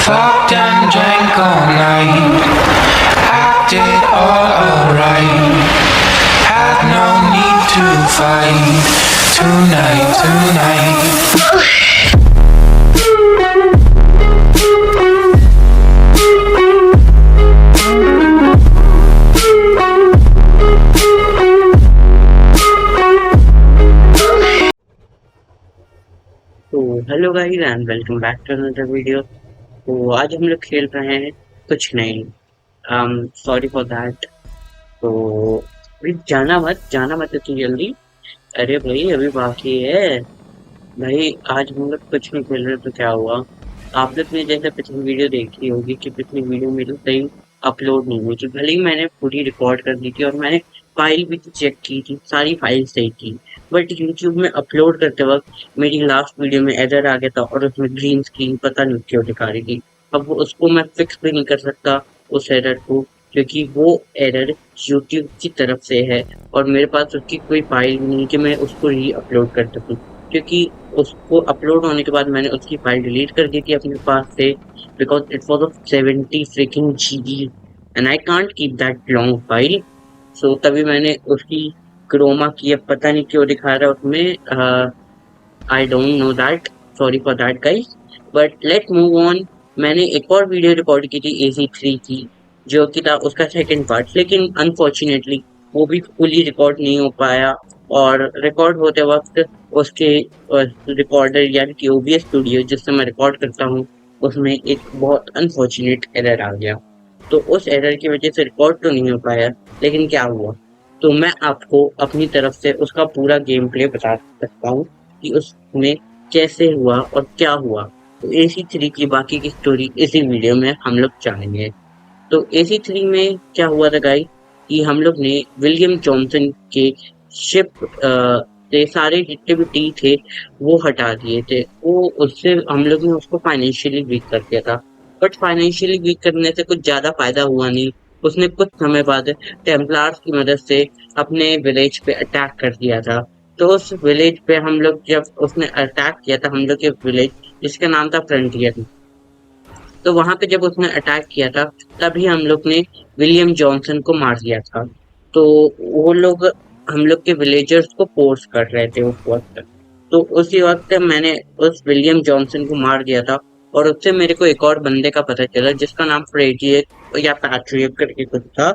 Fucked and drank all night, acted all alright. Had no need to fight tonight. तो hello guys and welcome back to another video. तो आज हम लोग खेल रहे हैं कुछ नहीं। Sorry for that. तो अभी जाना मत इतनी जल्दी। अरे भाई अभी बाकी है भाई। आज हम लोग कुछ नहीं खेल रहे तो क्या हुआ। आप लोग ने जैसे पिछली वीडियो देखी होगी कि पिछली वीडियो मेरी सही अपलोड नहीं हुई थी। भले ही मैंने पूरी रिकॉर्ड कर दी थी और मैंने फाइल भी चेक की थी, सारी फाइल सही थी, बट यूट्यूब में अपलोड करते वक्त मेरी लास्ट वीडियो में एरर आ गया था और उसमें ग्रीन स्क्रीन पता नहीं क्यों दिखा रही थी। अब उसको मैं फिक्स भी नहीं कर सकता उस एरर को, क्योंकि वो एरर यूट्यूब की तरफ से है और मेरे पास उसकी कोई फाइल नहीं है कि मैं उसको री अपलोड कर सकूँ। क्योंकि उसको अपलोड होने के बाद मैंने उसकी फाइल डिलीट कर दी थी अपने पास से, because it was of 70 freaking GB and I can't keep that long file. So तभी मैंने उसकी क्रोमा की, अब पता नहीं क्यों दिखा रहा है उसमें, I don't know that, sorry for that guys. But let move on. मैंने एक और वीडियो रिकॉर्ड की थी AC3 की, जो कि था उसका सेकंड पार्ट, लेकिन अनफॉर्चुनेटली वो भी फुली रिकॉर्ड नहीं हो पाया। और रिकॉर्ड होते वक्त उसके रिकॉर्डर यानी कि OBS स्टूडियो जिससे मैं रिकॉर्ड करता हूँ, उसमें एक बहुत अनफॉर्चुनेट एरर आ गया। तो उस एरर की वजह से रिकॉर्ड तो नहीं हो पाया, लेकिन क्या हुआ तो मैं आपको अपनी तरफ से उसका पूरा गेम प्ले बता सकता हूँ कि उसमें कैसे हुआ और क्या हुआ। तो AC3 की बाकी की स्टोरी इसी वीडियो में हम लोग जानेंगे। तो AC3 में क्या हुआ था गाइस कि हम लोग ने विलियम जॉनसन के शिप से सारे जितने भी टी थे वो हटा दिए थे। वो उससे हम लोग ने उसको फाइनेंशियली वीक कर दिया था, बट फाइनेंशियली वीक करने से कुछ ज्यादा फायदा हुआ नहीं। उसने कुछ समय बाद टेम्पलार्स की मदद से अपने विलेज पे अटैक कर दिया था। तो उस विलेज पे हम लोग, जब उसने अटैक किया था हम लोग के विलेज जिसका नाम था फ्रंटियर, तो वहां पे जब उसने अटैक किया था तभी हम लोग ने विलियम जॉनसन को मार दिया था। तो वो लोग हम लोग के विलेजर्स को फोर्स कर रहे थे उस वक्त। तो उसी वक्त मैंने उस विलियम जॉनसन को मार दिया था और उससे मेरे को एक और बंदे का पता चला जिसका नाम फ्रेजियर या पैट्रियट करके कुछ था।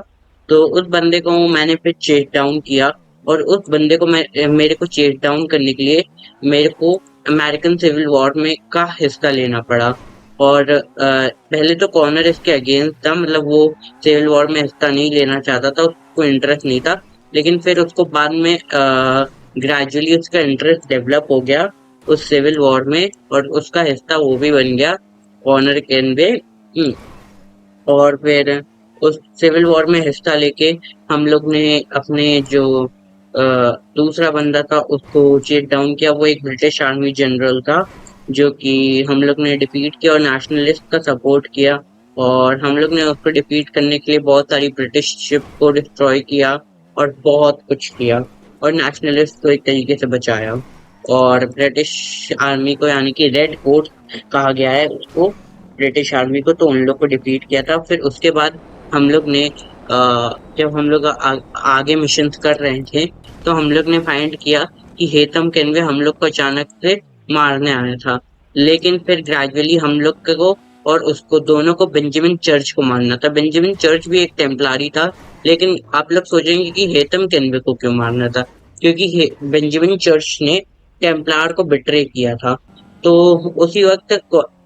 तो उस बंदे को मैंने फिर चेस डाउन किया और उस बंदे को मेरे को चेस डाउन करने के लिए मेरे को अमेरिकन सिविल वॉर में का हिस्सा लेना पड़ा। और पहले तो कॉर्नर इसके अगेंस्ट था, मतलब वो सिविल वॉर में हिस्सा नहीं लेना चाहता था, उसको इंटरेस्ट नहीं था। लेकिन फिर उसको बाद में ग्रेजुअली उसका इंटरेस्ट डेवलप हो गया उस सिविल वॉर में और उसका हिस्सा वो भी बन गया कॉर्नर केनवे। और फिर उस सिविल वॉर में हिस्सा लेके हम लोग ने अपने जो दूसरा बंदा था उसको चेक डाउन किया। वो एक ब्रिटिश आर्मी जनरल था जो कि हम लोग ने डिफीट किया और नेशनलिस्ट का सपोर्ट किया। और हम लोग ने उसको डिफीट करने के लिए बहुत सारी ब्रिटिश शिप को डिस्ट्रॉय किया और बहुत कुछ किया और नेशनलिस्ट को एक तरीके से बचाया। और ब्रिटिश आर्मी को, यानी कि रेड कोट कहा गया है उसको, ब्रिटिश आर्मी को, तो उन लोग को डिफीट किया था। फिर उसके बाद हम लोग ने जब हम लोग आगे मिशन कर रहे थे तो हम लोग ने फाइंड किया कि हेतम केनवे हम लोग को अचानक से मारने आया था। लेकिन फिर ग्रेजुअली हम लोग को और उसको दोनों को बेंजामिन चर्च को मारना था। बेंजामिन चर्च भी एक टेम्पलारी था, लेकिन आप लोग सोचेंगे कि हेतम केनवे को क्यों मारना था, क्योंकि बेंजामिन चर्च ने टेम्पलार को बिट्रे किया था। तो उसी वक्त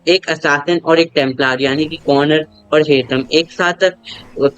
एक असासिन और एक टेम्पलार यानी कि कॉर्नर और हेतम एक साथ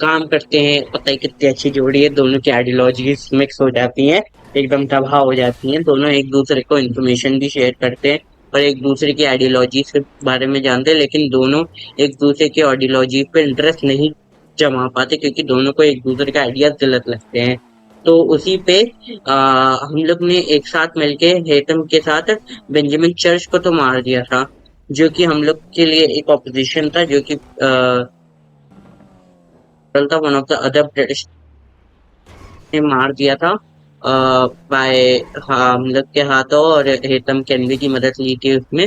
काम करते हैं। पता है कितनी अच्छी जोड़ी है, दोनों की आइडियोलॉजीज मिक्स हो जाती हैं, एकदम तबाह हो जाती हैं। दोनों एक दूसरे को इन्फॉर्मेशन भी शेयर करते हैं और एक दूसरे की आइडियोलॉजीज के बारे में जानते हैं, लेकिन दोनों एक दूसरे की आइडियोलॉजी पे इंटरेस्ट नहीं जमा पाते क्योंकि दोनों को एक दूसरे के आइडियाज गलत लगते हैं। तो उसी पे हम लोग ने एक साथ मिलके हेतम के साथ बेंजामिन चर्च को तो मार दिया था, जो कि हम लोग के लिए एक ऑपोजिशन था, जो कि था one of the other British ने मार दिया था बाय हम लोग के हाथों, और हेतम केनवी की मदद ली थी उसमें।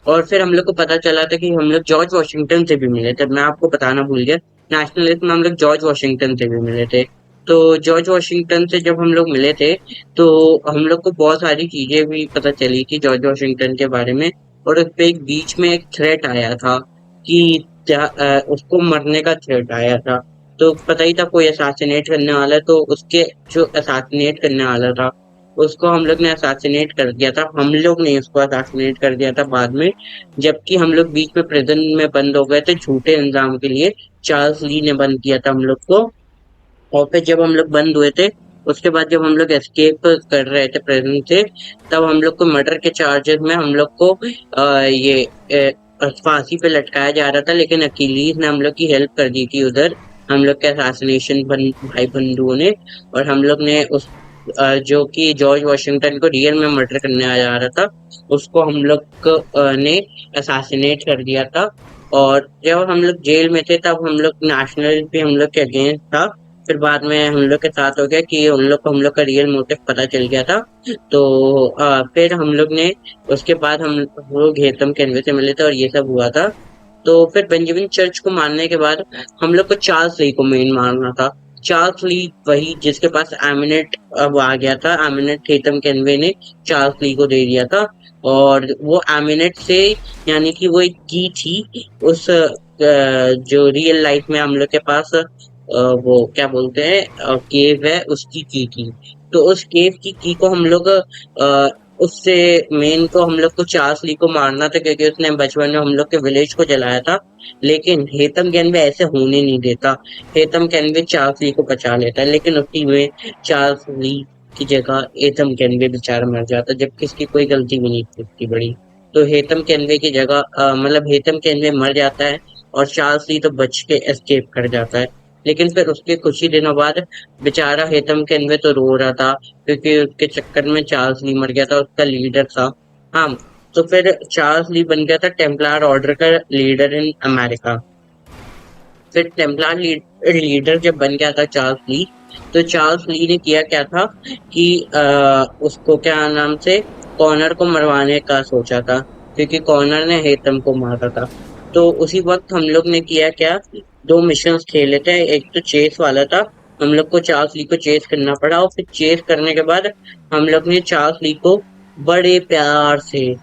और फिर हम लोग को पता चला था कि हम लोग जॉर्ज वॉशिंगटन से भी मिले थे। मैं आपको बताना भूल गया, नेशनलिस्ट में हम लोग जॉर्ज वॉशिंगटन से भी मिले थे। तो जॉर्ज वॉशिंगटन से जब हम लोग मिले थे, तो हम लोग को बहुत सारी चीजें भी पता चली थी जॉर्ज वॉशिंगटन के बारे में। और उस पे एक बीच में एक थ्रेट आया था कि उसको मरने का थ्रेट आया था। तो पता ही था कोई असैसिनेट करने वाला है, तो उसके जो असैसिनेट करने वाला था उसको हम लोग ने असैसिनेट कर दिया था। हम लोग ने उसको असैसिनेट कर दिया था बाद में, जबकि हम लोग बीच में प्रिजन में बंद हो गए थे झूठे इल्जाम के लिए। चार्ल्स ली ने बंद किया था हम लोग को। और फिर जब हम लोग बंद हुए थे, उसके बाद जब हम लोग एस्केप कर रहे थे प्रिजन से, तब हम लोग को मर्डर के चार्जेस में हम लोग को फांसी पे लटकाया जा रहा था। लेकिन अकीलीस ने हम लोग की हेल्प कर दी थी उधर, हम लोग के असैसिनेशन भाई बंधुओं ने। और हम लोग ने उस जो कि जॉर्ज वॉशिंगटन को रियल में मर्डर करने आ जा रहा था, उसको हम लोग ने असैसिनेट कर दिया था। और जब हम लोग जेल में थे, तब हम लोग नेशनल भी हम लोग के अगेंस्ट था। फिर बाद में हम लोग के साथ हो गया कि उन लोग को हम लोग का रियल मोटिव पता चल गया था। तो फिर हम लोग ने, उसके बाद हम लोग हेतम केनवे से मिले थे और ये सब हुआ था। तो फिर बेंजामिन चर्च को मारने के बाद हम लोग को चार्ल्स ली को मेन मारना था। चार्ल्स ली वही जिसके पास एमिनेट अब आ गया था, एमिनेट हेतम केनवे ने चार्ल्स ली को दे दिया था। और वो एमिनेट से, यानी कि वो एक की थी उस जो रियल लाइफ में हम लोग के पास वो क्या बोलते हैं केव है, उसकी की थी। तो उस केव की को हम लोग उससे मेन को हम लोग को चार्ल्स ली को मारना था, क्योंकि उसने बचपन में हम लोग के विलेज को जलाया था। लेकिन हेतम कैनवे ऐसे होने नहीं देता। हेतम कैनवे चार्ल्स ली को बचा लेता है, लेकिन उसी में चार्ल्स ली की जगह हेतम कैनवे बेचारा मर जाता, जबकि इसकी कोई गलती भी नहीं थी इतनी बड़ी। तो हेतम कैनवे की जगह मतलब हेतम कैनवे मर जाता है और चार्ल्स ली तो बच के एस्केप कर जाता है। लेकिन फिर उसके कुछ ही दिनों बाद बेचारा हेतम केनवे तो रो रहा था, क्योंकि उसके चक्कर में चार्ल्स ली मर गया था, उसका लीडर था। हाँ, तो फिर चार्ल्स ली बन गया था टेम्पलार ऑर्डर का लीडर इन अमेरिका। फिर टेम्पलार लीडर जब बन गया था चार्ल्स ली, तो चार्ल्स ली ने किया क्या था कि उसको क्या नाम से कॉर्नर को मरवाने का सोचा था, क्योंकि कॉर्नर ने हेतम को मारा था। तो उसी वक्त हम लोग ने किया क्या, दो मिशंस खेले थे। एक तो चेस वाला था, हम लोग को चार्ल्स ली को चेस करना पड़ा। और फिर चेस करने के बाद हम लोग ने चार्ल्स ली को बड़े प्यार से,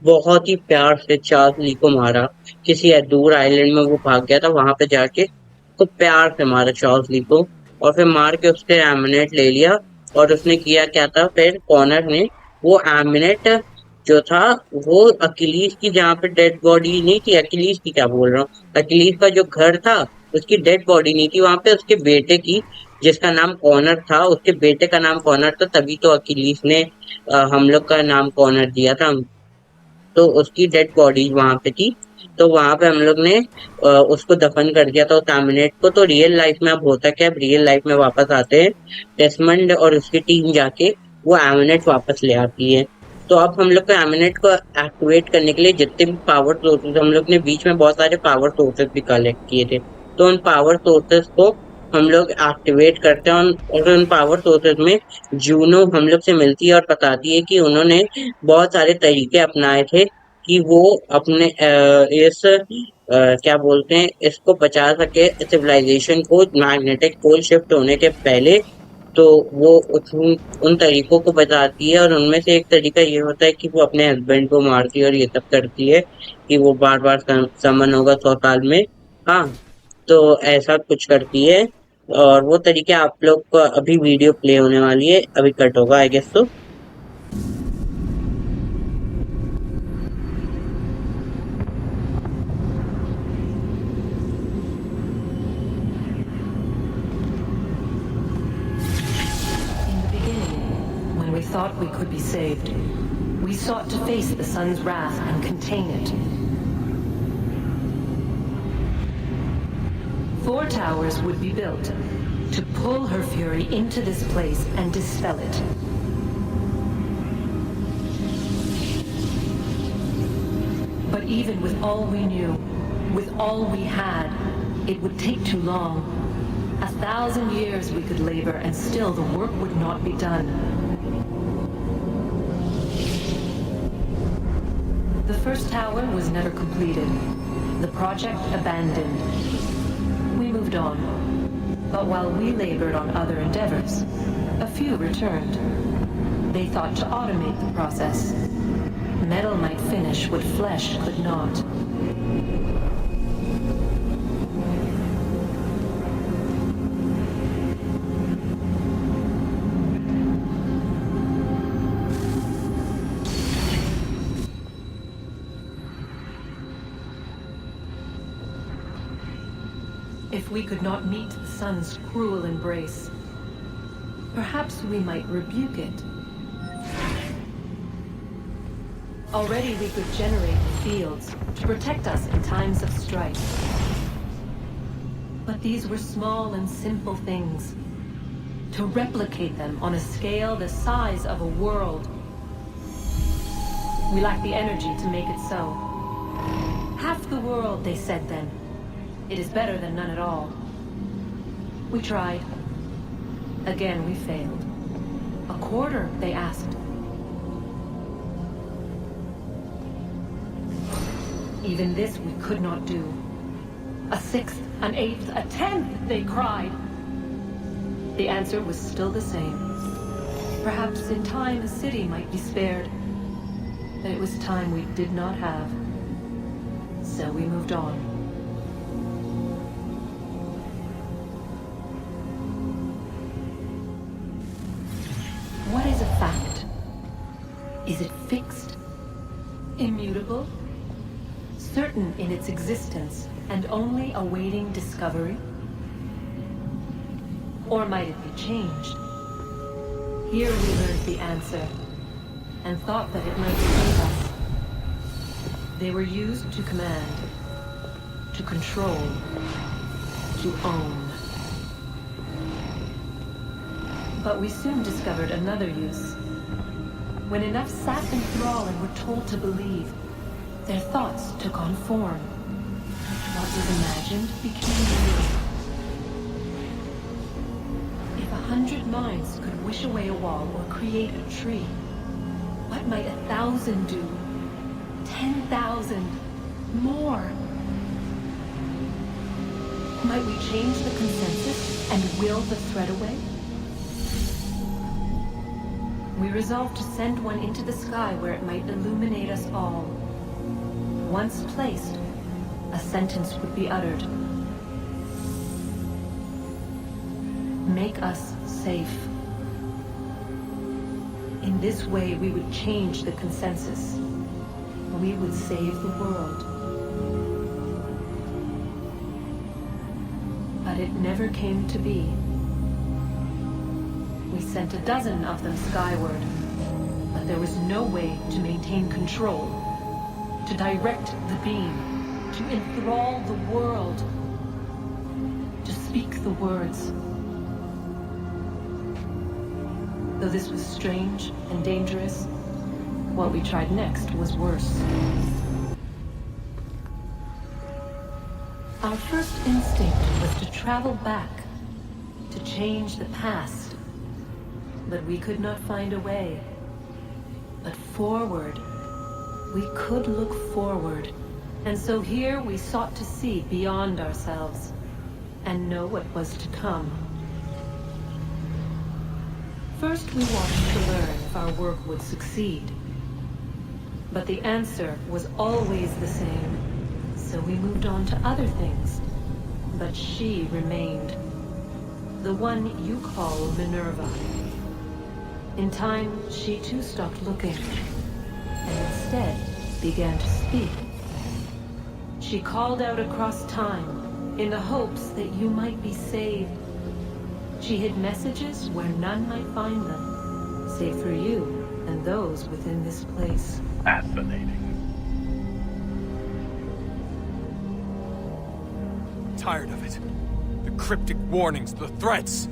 बहुत ही प्यार से चार्ल्स ली को मारा। किसी दूर आइलैंड में वो भाग गया था, वहां पे जाके तो प्यार से मारा चार्ल्स ली को। और फिर मार के उससे एमिनेट ले लिया। और उसने किया क्या था, फिर कॉर्नर ने वो एमिनेट जो था, वो अकिलीस की जहाँ पे डेड बॉडी नहीं थी, अकिलीस की क्या बोल रहा हूँ, अकिलीस का जो घर था उसकी डेड बॉडी नहीं थी वहां पे, उसके बेटे की, जिसका नाम कॉर्नर था, उसके बेटे का नाम कॉर्नर था। तभी तो अकिलीस ने हम लोग का नाम कॉर्नर दिया था। तो उसकी डेड बॉडी वहां पे थी। तो वहां पे हम लोग ने उसको दफन कर दिया था उस एमिनेट को। तो रियल लाइफ में अब होता क्या, रियल लाइफ में वापस आते हैं डेस्मंड और उसकी टीम जाके वो एमिनेट वापस ले आती है। तो अब हम लोग को एमिनेट को एक्टिवेट करने के लिए जितने भी पावर सोर्सेज, हम लोग ने बीच में बहुत सारे पावर सोर्सेज भी कलेक्ट किए थे, तो उन पावर सोर्सेज को हम लोग एक्टिवेट करते हैं। और उन पावर सोर्सेज में जूनो हम लोग से मिलती है और बताती है कि उन्होंने बहुत सारे तरीके अपनाए थे कि वो अपने इस क्या बोलते हैं इसको बचा सके सिविलाइजेशन को मैग्नेटिक पोल शिफ्ट होने के पहले। तो वो उन तरीकों को बताती है, और उनमें से एक तरीका ये होता है कि वो अपने हस्बैंड को मारती है और ये सब करती है कि वो बार बार समन होगा 100 साल में। हाँ, तो ऐसा कुछ करती है। और वो तरीके आप लोग को अभी वीडियो प्ले होने वाली है, अभी कट होगा आई गेस। तो In the beginning, when we thought we could be saved, we sought to face the sun's wrath and contain it. 4 towers would be built to pull her fury into this place and dispel it. But even with all we knew, with all we had, it would take too long. 1,000 years we could labor and still the work would not be done. The first tower was never completed. The project abandoned. We moved on. But while we labored on other endeavors, a few returned. They thought to automate the process. Metal might finish what flesh could not. If we could not meet the sun's cruel embrace, perhaps we might rebuke it. Already we could generate fields to protect us in times of strife. But these were small and simple things. To replicate them on a scale the size of a world, we lack the energy to make it so. Half the world, they said then. It is better than none at all. We tried. Again, we failed. A quarter, they asked. Even this we could not do. A sixth, an eighth, a tenth, they cried. The answer was still the same. Perhaps in time a city might be spared. But it was time we did not have. So we moved on. What is a fact? Is it fixed? Immutable? Certain in its existence and only awaiting discovery? Or might it be changed? Here we learned the answer and thought that it might save us. They were used to command, to control, to own. But we soon discovered another use. When enough sat in thrall and were told to believe, their thoughts took on form. What was imagined became real. If 100 minds could wish away a wall or create a tree, what might 1,000 do? 10,000? More? Might we change the consensus and will the thread away? We resolved to send one into the sky where it might illuminate us all. Once placed, a sentence would be uttered. Make us safe. In this way, we would change the consensus. We would save the world. But it never came to be. We sent a dozen of them skyward, but there was no way to maintain control, to direct the beam, to enthrall the world, to speak the words. Though this was strange and dangerous, what we tried next was worse. Our first instinct was to travel back, to change the past. But we could not find a way. But forward, we could look forward. And so here we sought to see beyond ourselves and know what was to come. First we wanted to learn if our work would succeed. But the answer was always the same. So we moved on to other things. But she remained. The one you call Minerva. In time, she too stopped looking, and instead began to speak. She called out across time, in the hopes that you might be saved. She hid messages where none might find them, save for you and those within this place. Fascinating. Tired of it. The cryptic warnings, the threats.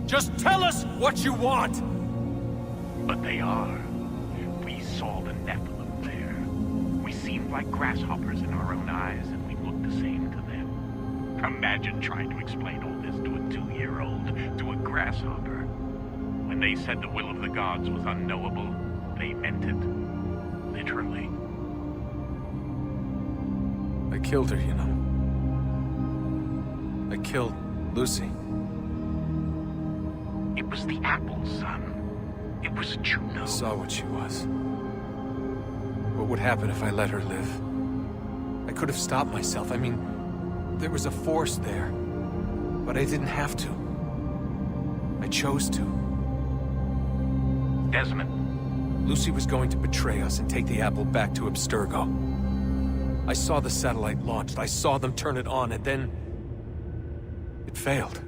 Just tell us what you want! But they are. We saw the Nephilim there. We seemed like grasshoppers in our own eyes, and we looked the same to them. Imagine trying to explain all this to a 2-year-old, to a grasshopper. When they said the will of the gods was unknowable, they meant it. literally. I killed her, you know. I killed Lucy. It was the apple, son. It was Juno. I saw what she was. What would happen if I let her live? I could have stopped myself. I mean, there was a force there. But I didn't have to. I chose to. Desmond, Lucy was going to betray us and take the apple back to Abstergo. I saw the satellite launched. I saw them turn it on, and then it failed.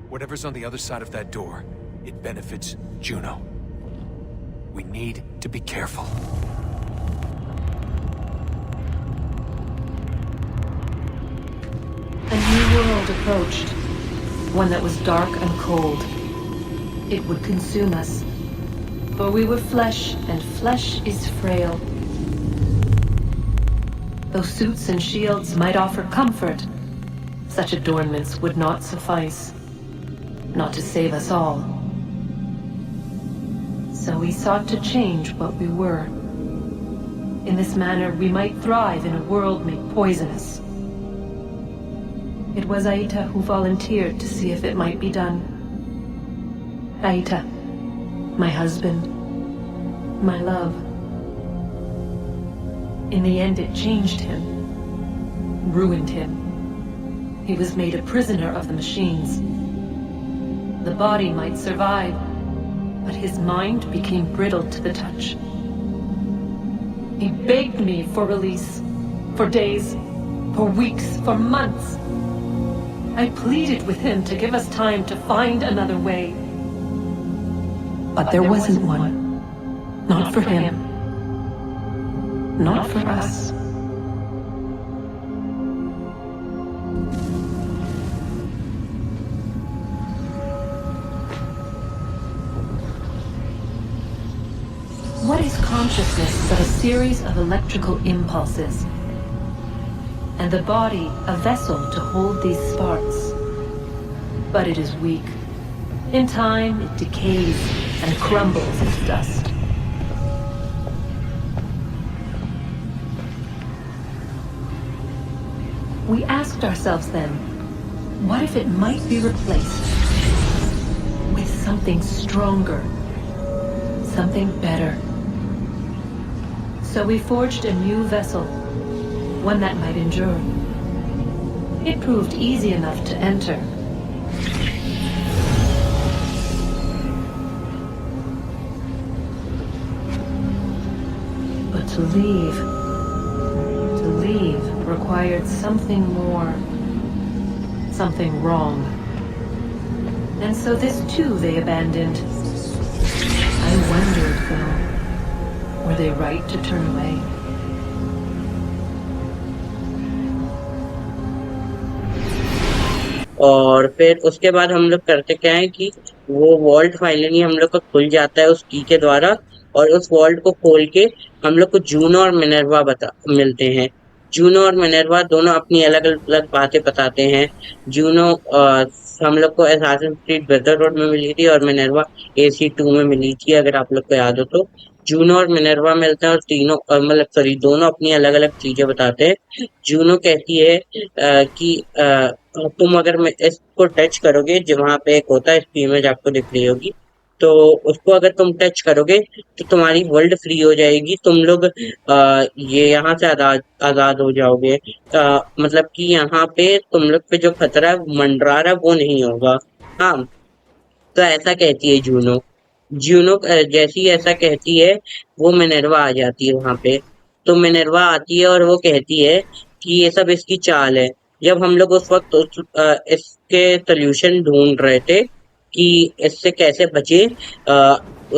Whatever's on the other side of that door, it benefits Juno. We need to be careful. A new world approached, one that was dark and cold. It would consume us, for we were flesh, and flesh is frail. Though suits and shields might offer comfort, such adornments would not suffice, not to save us all. So we sought to change what we were. In this manner, we might thrive in a world made poisonous. It was Aita who volunteered to see if it might be done. Aita, my husband, my love. In the end, it changed him, ruined him. He was made a prisoner of the machines. The body might survive, but his mind became brittle to the touch. He begged me for release, for days, for weeks, for months. I pleaded with him to give us time to find another way. But there wasn't one. Not for him. Not for us. What is consciousness but a series of electrical impulses? And the body a vessel to hold these sparks. But it is weak. In time, it decays and crumbles into dust. We asked ourselves then, what if it might be replaced with something stronger, something better? So we forged a new vessel, one that might endure. It proved easy enough to enter. But to leave required something more, something wrong. And so this too they abandoned. I wondered, though, were they right to turn away? और फिर उसके बाद हम लोग करते क्या है कि वो वॉल्ट फाइनली हम लोग को खुल जाता है उस की के द्वारा, और उस वॉल्ट को खोल के हम लोग को जूनो और मिनर्वा मिलते हैं। जूनो और मिनर्वा दोनों अपनी अलग अलग बातें बताते हैं। जूनो हम लोग को असैसिन क्रीड ब्रदरहुड में मिली थी और मिनर्वा AC2 में मिली थी, अगर आप लोग को याद हो तो। जूनो और मिनर्वा मिलते हैं और तीनों मतलब सॉरी दोनों अपनी अलग अलग चीजें बताते हैं। जूनो कहती है कि तुम अगर इसको टच करोगे, जो वहां पे एक होता है, इसकी इमेज आपको दिख रही होगी, तो उसको अगर तुम टच करोगे तो तुम्हारी वर्ल्ड फ्री हो जाएगी, तुम लोग ये यहाँ से आजाद हो जाओगे। मतलब कि यहाँ पे तुम लोग पे जो खतरा मंडरा रहा है वो नहीं होगा। हाँ, तो ऐसा कहती है जूनो। जूनो जैसी ही ऐसा कहती है, वो मिनर्वा आ जाती है वहां पे। तो मिनर्वा आती है और वो कहती है कि ये सब इसकी चाल है। जब हम लोग उस वक्त इसके सोल्यूशन ढूंढ रहे थे कि इससे कैसे बचे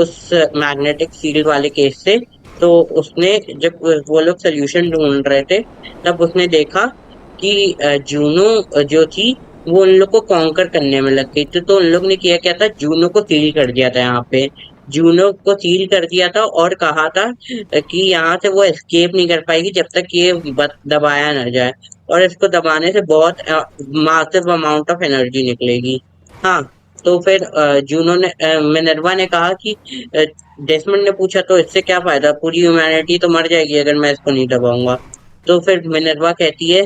उस मैग्नेटिक फील्ड वाले केस से, तो उसने जब वो लोग सोल्यूशन ढूंढ रहे थे तब उसने देखा कि जूनो जो थी वो उन लोग को कॉन्कर करने में लग गई थी। तो उन लोग ने किया क्या था, जूनो को सील कर दिया था यहाँ पे। जूनो को सील कर दिया था और कहा था कि यहाँ से वो एस्केप नहीं कर पाएगी जब तक ये दबाया ना जाए, और इसको दबाने से बहुत मासिव अमाउंट ऑफ एनर्जी निकलेगी। हाँ, तो फिर जूनो ने मिनर्वा ने कहा कि डेस्मंड ने पूछा तो इससे क्या फायदा, पूरी ह्यूमैनिटी तो मर जाएगी अगर मैं इसको नहीं दबाऊंगा। तो फिर मिनर्वा कहती है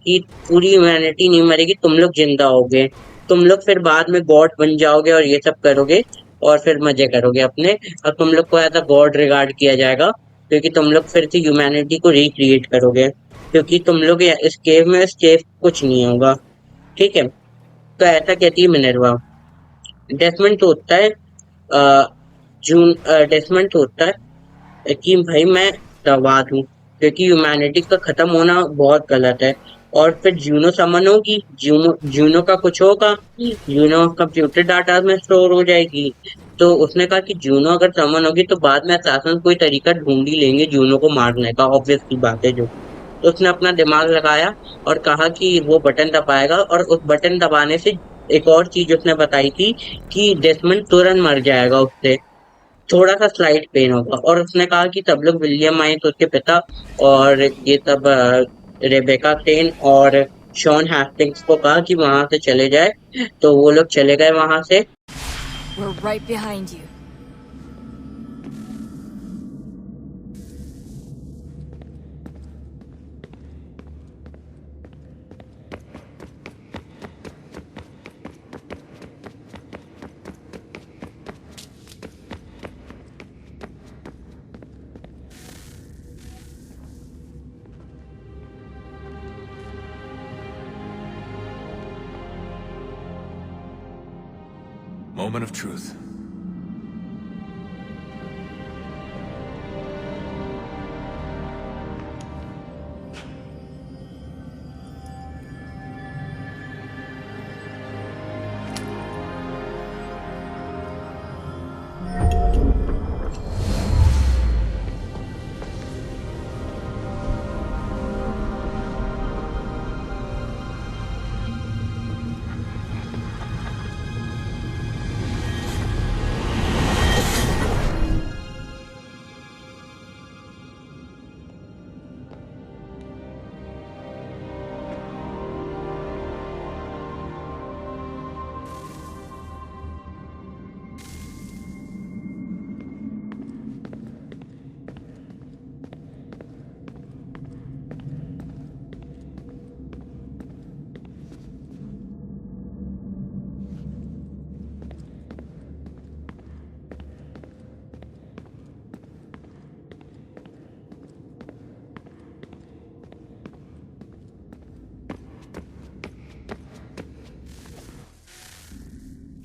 कि पूरी ह्यूमैनिटी नहीं मरेगी, तुम लोग जिंदा होगे, तुम लोग फिर बाद में गॉड बन जाओगे और ये सब करोगे और फिर मजे करोगे अपने, और तुम लोग को एज अ गॉड रिगार्ड किया जाएगा क्योंकि तुम लोग फिर से ह्यूमैनिटी को रिक्रिएट करोगे, क्योंकि तुम लोग इस केव में सेफ कुछ नहीं होगा। ठीक है, तो ऐसा कहती है मिनर्वा। डेसमंड सोचता है डेसमंड सोचता है कि भाई मैं दबा दूं क्योंकि ह्यूमैनिटी का खत्म होना बहुत गलत है। और फिर जूनो समन होगी, जूनो जूनो का कुछ होगा, जूनो कंप्यूटर डाटा में स्टोर हो जाएगी। तो उसने कहा कि जूनो अगर समन होगी तो बाद में अससासिन कोई तरीका ढूंढ ही लेंगे जूनो को मारने का, ऑब्वियस की बात है जो। तो उसने अपना दिमाग लगाया और कहा कि वो बटन दबाएगा, और उस बटन दबाने से एक और चीज उसने बताई थी कि डेसमंड तुरंत मर जाएगा उससे, थोड़ा सा स्लाइट पेन होगा। और उसने कहा कि सब लोग विलियम आए तो उसके पिता और ये सब रेबेका टेन और शॉन हैस्टिंग्स को कहा कि वहां से चले जाए, तो वो लोग चले गए वहां से। We're right behind you. Moment of truth.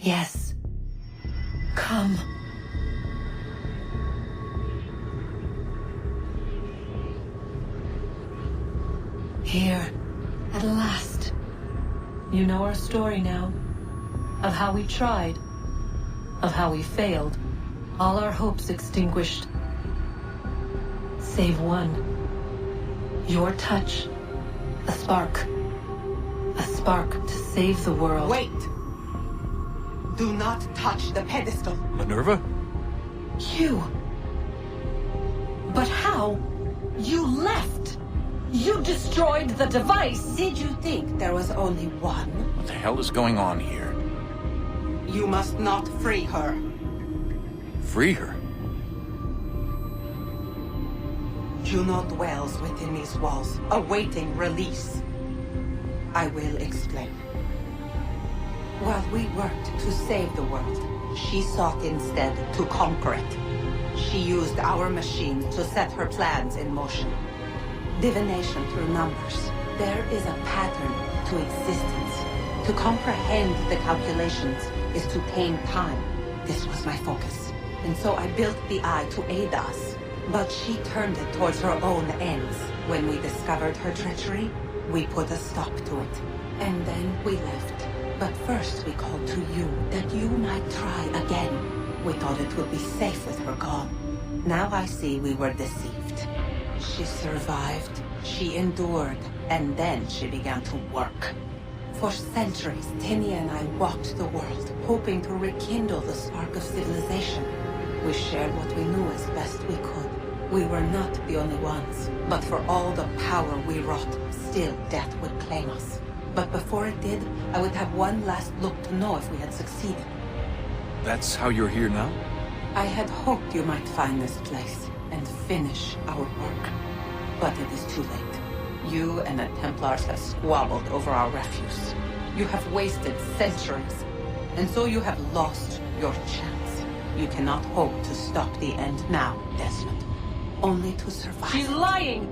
Yes. Come. Here, at last. You know our story now. Of how we tried. Of how we failed. All our hopes extinguished. Save one. Your touch. A spark. A spark to save the world. Wait! Do not touch the pedestal. Minerva? You. But how? You left. You destroyed the device. Did you think there was only one? What the hell is going on here? You must not free her. Free her? Juno dwells within these walls, awaiting release. I will explain. While we worked to save the world, she sought instead to conquer it. She used our machine to set her plans in motion. Divination through numbers. There is a pattern to existence. To comprehend the calculations is to tame time. This was my focus. And so I built the eye to aid us. But she turned it towards her own ends. When we discovered her treachery, we put a stop to it. And then we left. But first we called to you, that you might try again. We thought it would be safe with her gone. Now I see we were deceived. She survived, she endured, and then she began to work. For centuries, Tinia and I walked the world, hoping to rekindle the spark of civilization. We shared what we knew as best we could. We were not the only ones, but for all the power we wrought, still death would claim us. But before it did, I would have one last look to know if we had succeeded. That's how you're here now? I had hoped you might find this place and finish our work. But it is too late. You and the Templars have squabbled over our refuse. You have wasted centuries, and so you have lost your chance. You cannot hope to stop the end now, Desmond. Only to survive. She's lying!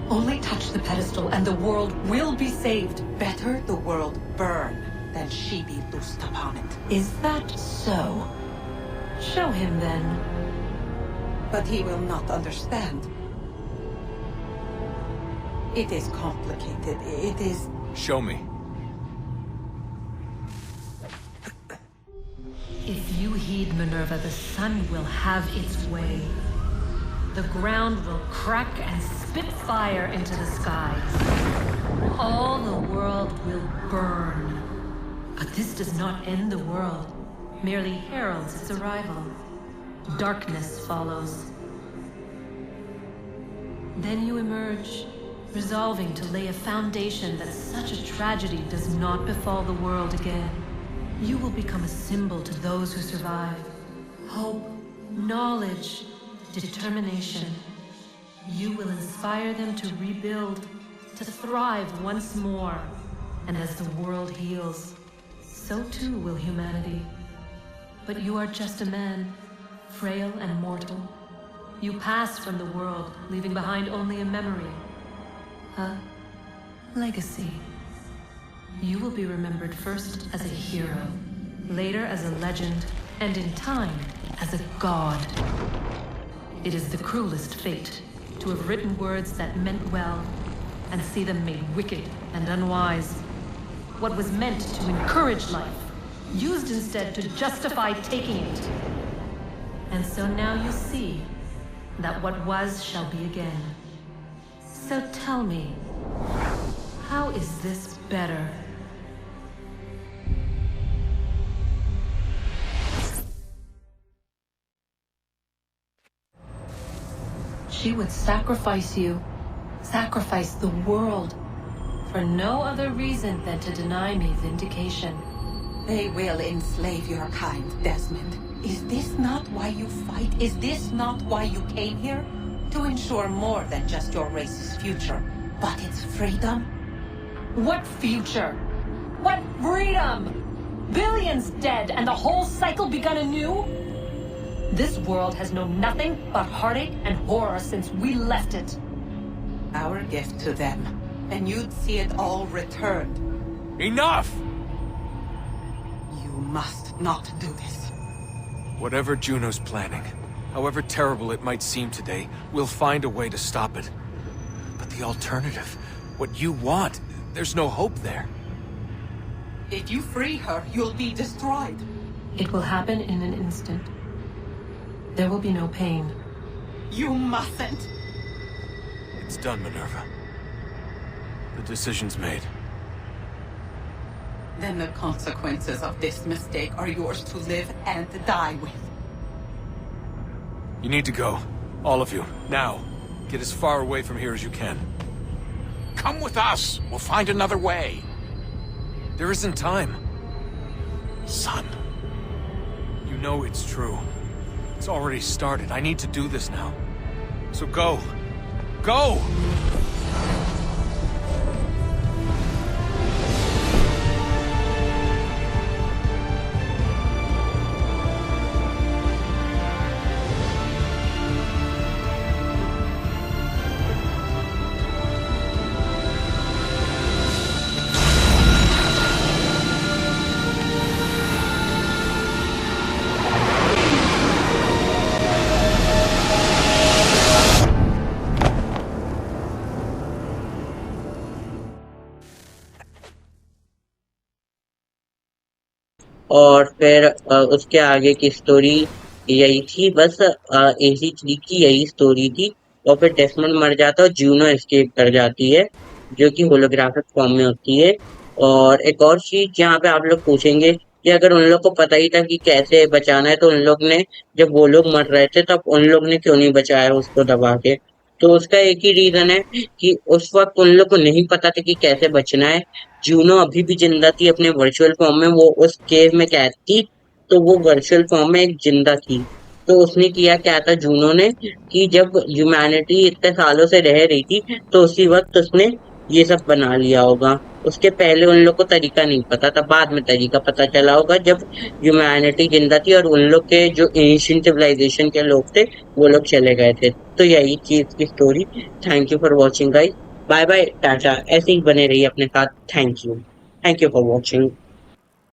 Only touch the pedestal and the world will be saved. Better the world burn than she be loosed upon it. Is that so? Show him then. But he will not understand. It is complicated. It is... Show me. If you heed Minerva, the sun will have its way. The ground will crack and spit fire into the skies. All the world will burn. But this does not end the world, merely heralds its arrival. Darkness follows. Then you emerge, resolving to lay a foundation that such a tragedy does not befall the world again. You will become a symbol to those who survive. Hope, knowledge, determination. You will inspire them to rebuild, to thrive once more. And as the world heals, so too will humanity. But you are just a man, frail and mortal. You pass from the world, leaving behind only a memory. A legacy. You will be remembered first as a hero, later as a legend, and in time, as a god. It is the cruelest fate, to have written words that meant well, and see them made wicked and unwise. What was meant to encourage life, used instead to justify taking it. And so now you see that what was shall be again. So tell me, how is this better? She would sacrifice you, sacrifice the world, for no other reason than to deny me vindication. They will enslave your kind, Desmond. Is this not why you fight? Is this not why you came here? To ensure more than just your race's future, but its freedom? What future? What freedom? Billions dead and the whole cycle begun anew? This world has known nothing but heartache and horror since we left it. Our gift to them, and you'd see it all returned. Enough! You must not do this. Whatever Juno's planning, however terrible it might seem today, we'll find a way to stop it. But the alternative, what you want, there's no hope there. If you free her, you'll be destroyed. It will happen in an instant. There will be no pain. You mustn't. It's done, Minerva. The decision's made. Then the consequences of this mistake are yours to live and die with. You need to go. All of you. Now. Get as far away from here as you can. Come with us. We'll find another way. There isn't time. Son. You know it's true. It's already started. I need to do this now. So go. Go! और फिर उसके आगे की story यही थी, बस AC3 की यही स्टोरी थी। और फिर डेस्मंड मर जाता है और जूनो एस्केप कर जाती है, जो कि होलोग्राफिक फॉर्म में होती है। और एक और चीज यहाँ पे आप लोग पूछेंगे कि अगर उन लोग को पता ही था कि कैसे बचाना है, तो उन लोग ने, जब वो लोग मर रहे थे तब उन लोग ने क्यों नहीं बचाया उसको दबा के? तो उसका एक ही रीजन है कि उस वक्त उन लोग को नहीं पता था कि कैसे बचना है। जूनो अभी भी जिंदा थी अपने वर्चुअल फॉर्म में, वो उस केव में कैद थी, तो वो वर्चुअल फॉर्म में एक जिंदा थी। तो उसने किया क्या था जूनो ने, कि जब ह्यूमैनिटी इतने सालों से रह रही थी तो उसी वक्त उसने ये सब बना लिया होगा। उसके पहले उन लोग को तरीका नहीं पता था, बाद में तरीका पता चला होगा जब ह्यूमैनिटी जिंदा थी और उन लोग के जो एंशियंट सिविलाइजेशन के लोग थे वो लोग चले गए थे। तो यही चीज की story. Thank you for watching guys. Bye bye, tata. ऐसे ही बने रहिए अपने साथ। Thank you for watching.